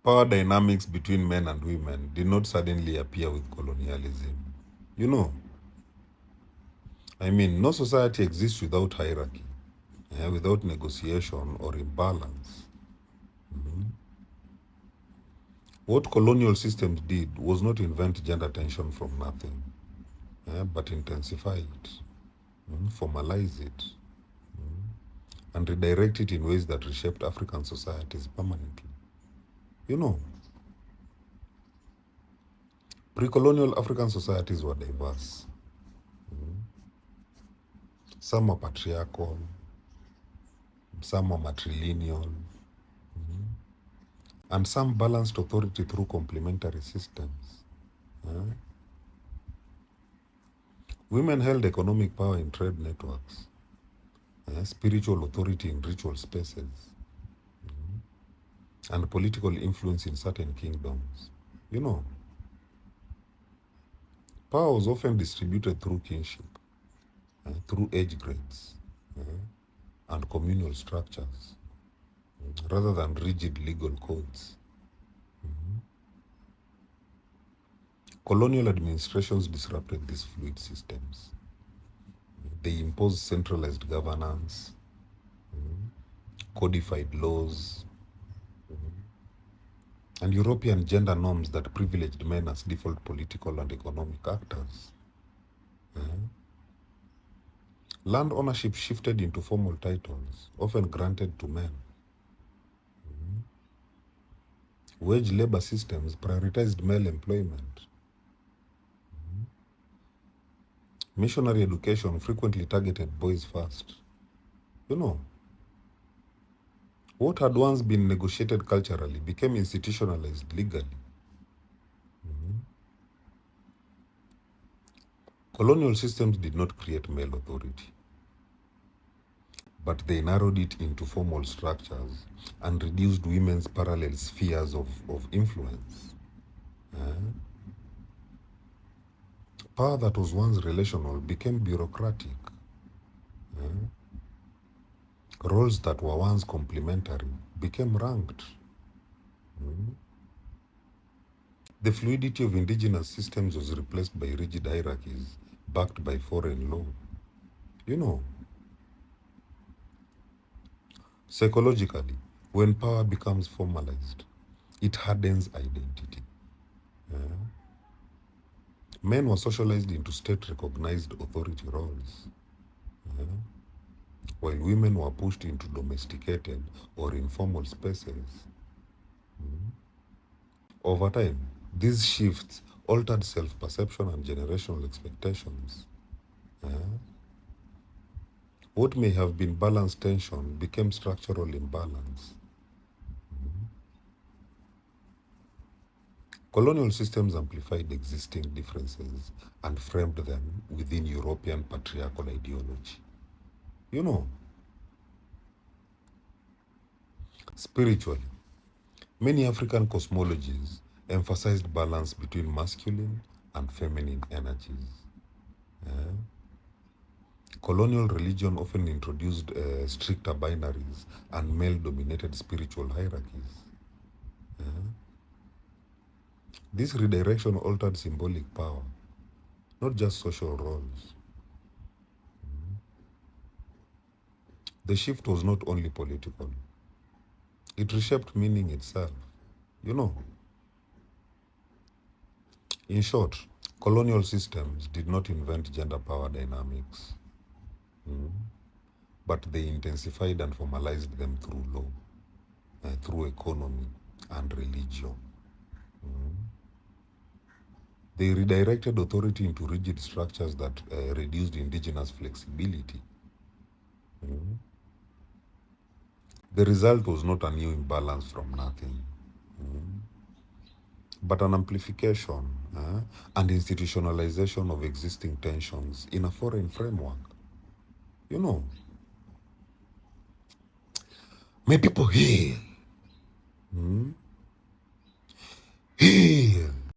Power dynamics between men and women did not suddenly appear with colonialism. No society exists without hierarchy, without negotiation or imbalance. What colonial systems did was not invent gender tension from nothing, but intensify it, formalize it, and redirect it in ways that reshaped African societies permanently. Pre-colonial African societies were diverse. Some were patriarchal, some were matrilineal, and some balanced authority through complementary systems. Women held economic power in trade networks, spiritual authority in ritual spaces, and political influence in certain kingdoms. Power was often distributed through kinship, through age grades, and communal structures, rather than rigid legal codes. Colonial administrations disrupted these fluid systems. They imposed centralized governance, codified laws, and European gender norms that privileged men as default political and economic actors. Land ownership shifted into formal titles, often granted to men. Wage labor systems prioritized male employment. Missionary education frequently targeted boys first. What had once been negotiated culturally became institutionalized legally. Colonial systems did not create male authority, but they narrowed it into formal structures and reduced women's parallel spheres of influence. Power that was once relational became bureaucratic. Roles that were once complementary became ranked. The fluidity of indigenous systems was replaced by rigid hierarchies backed by foreign law. Psychologically, when power becomes formalized, it hardens identity. Men were socialized into state-recognized authority roles, while women were pushed into domesticated or informal spaces. Over time, these shifts altered self-perception and generational expectations. What may have been balanced tension became structural imbalance. Colonial systems amplified existing differences and framed them within European patriarchal ideology. Spiritually, many African cosmologies emphasized balance between masculine and feminine energies. Colonial religion often introduced stricter binaries and male-dominated spiritual hierarchies. This redirection altered symbolic power, not just social roles. The shift was not only political, it reshaped meaning itself. In short, colonial systems did not invent gender power dynamics, but they intensified and formalized them through law, through economy and religion. They redirected authority into rigid structures that reduced indigenous flexibility. The result was not a new imbalance from nothing, but an amplification and institutionalization of existing tensions in a foreign framework. May people heal. Heal.